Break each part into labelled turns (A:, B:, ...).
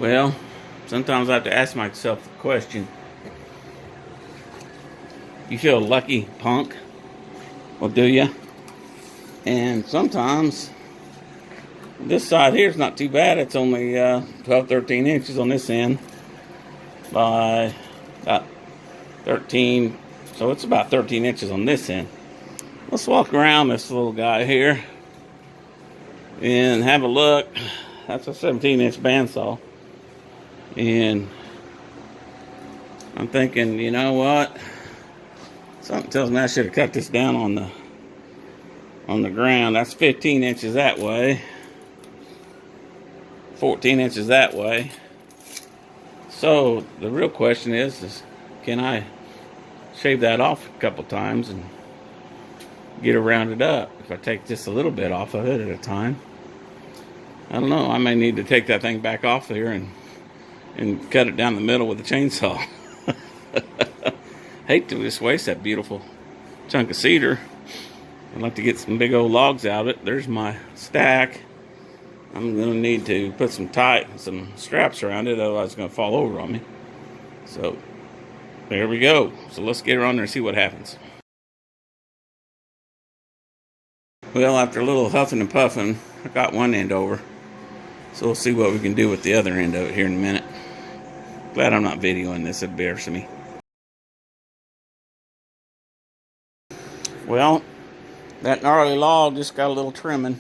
A: Well, sometimes I have to ask myself the question, you feel lucky, punk? Well, do you? And sometimes this side here is not too bad. It's only 12, 13 inches on this end by about 13. So it's about 13 inches on this end. Let's walk around this little guy here and have a look. That's a 17-inch bandsaw. And I'm thinking, you know what? Something tells me I should have cut this down on the ground. That's 15 inches that way. 14 inches that way. So the real question is can I shave that off a couple times and get it rounded up? If I take just a little bit off of it at a time. I don't know. I may need to take that thing back off here and cut it down the middle with a chainsaw. Hate to just waste that beautiful chunk of cedar. I'd like to get some big old logs out of it. There's my stack. I'm going to need to put some straps around it, otherwise it's going to fall over on me. So there we go. So let's get her on there and see what happens. Well, after a little huffing and puffing, I got one end over. So we'll see what we can do with the other end of it here in a minute. Glad I'm not videoing this, it embarrasses me. Well, that gnarly log just got a little trimming.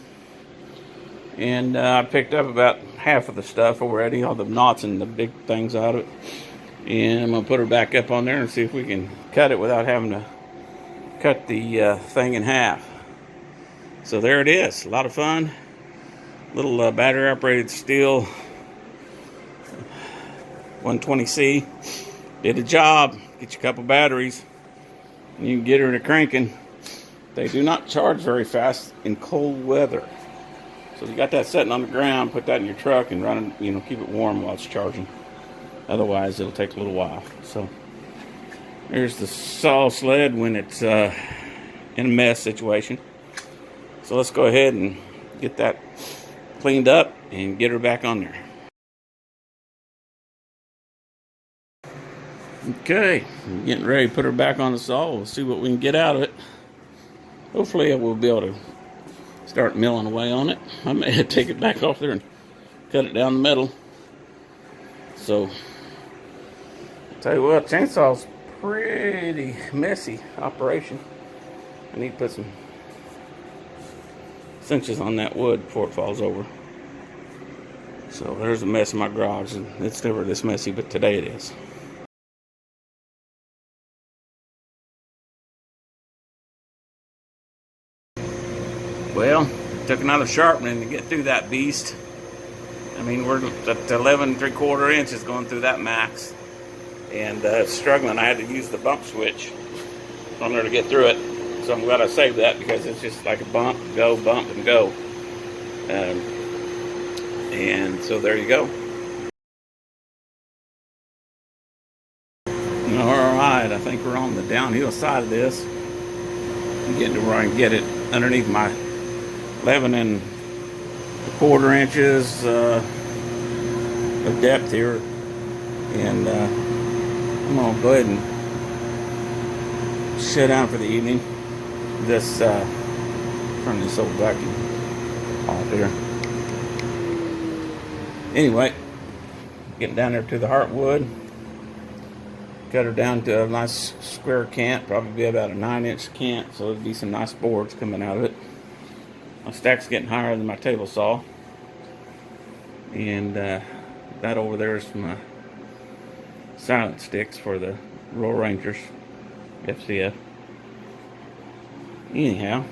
A: And I picked up about half of the stuff already, all the knots and the big things out of it. And I'm going to put her back up on there and see if we can cut it without having to cut the thing in half. So there it is. A lot of fun. Little battery operated steel 120C. Did a job. Get you a couple batteries and you can get her to cranking. They do not charge very fast in cold weather. So if you got that sitting on the ground, put that in your truck and run it, keep it warm while it's charging. Otherwise, it'll take a little while. So there's the saw sled when it's in a mess situation. So let's go ahead and get that cleaned up and get her back on there. Okay, I'm getting ready to put her back on the saw. We'll see what we can get out of it. Hopefully we'll be able to start milling away on it. I may take it back off there and cut it down the middle. So, I'll tell you what, chainsaw's pretty messy operation. I need to put some cinches on that wood before it falls over. So there's a mess in my garage, and it's never this messy, but today it is. Well, it took another sharpening to get through that beast. I mean, we're at 11 3/4 inches going through that max. And struggling. I had to use the bump switch on there to get through it. So I'm glad I saved that because it's just like a bump, and go. And so there you go. Alright, I think we're on the downhill side of this. I'm getting to where I can get it underneath my 11 1/4 inches of depth here. And I'm going to go ahead and shut down for the evening. This turn this old vacuum off here. Anyway, getting down there to the heartwood. Cut her down to a nice square cant, probably be about a 9-inch cant, so there'll be some nice boards coming out of it. My stack's getting higher than my table saw. And that over there is my silent sticks for the Royal Rangers FCF. Anyhow,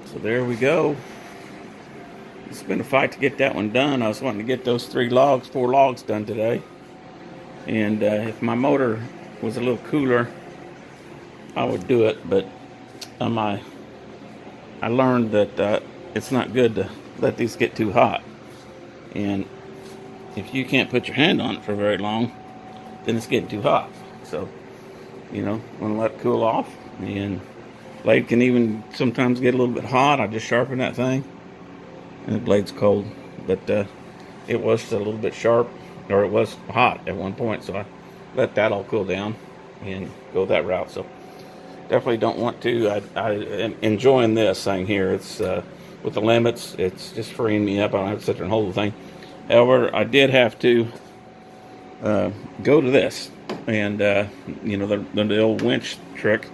A: so there we go. It's been a fight to get that one done. I was wanting to get those 4 logs done today. And if my motor was a little cooler, I would do it. But I learned that it's not good to let these get too hot. And if you can't put your hand on it for very long, then it's getting too hot. So, want to let it cool off. And blade can even sometimes get a little bit hot. I just sharpen that thing, and the blade's cold. but it was a little bit sharp, or it was hot at one point, so I let that all cool down and go that route. So definitely don't want to. I am enjoying this thing here. It's with the limits, it's just freeing me up. I don't have to sit there and hold the thing. However, I did have to go to this, and you know, the old winch trick.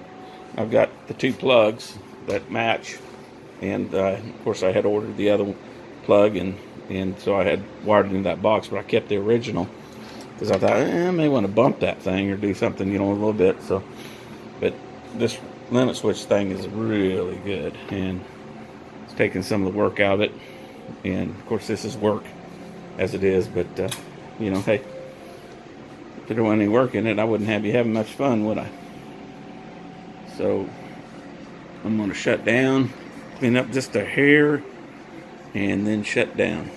A: I've got the 2 plugs that match, and of course I had ordered the other plug, and so I had wired it in that box, but I kept the original because I thought I may want to bump that thing or do something, you know, a little bit. So, but this limit switch thing is really good, and it's taking some of the work out of it. And of course this is work as it is, but you know, hey, if there wasn't any work in it, I wouldn't have you having much fun, would I? So I'm going to shut down, clean up just a hair, and then shut down.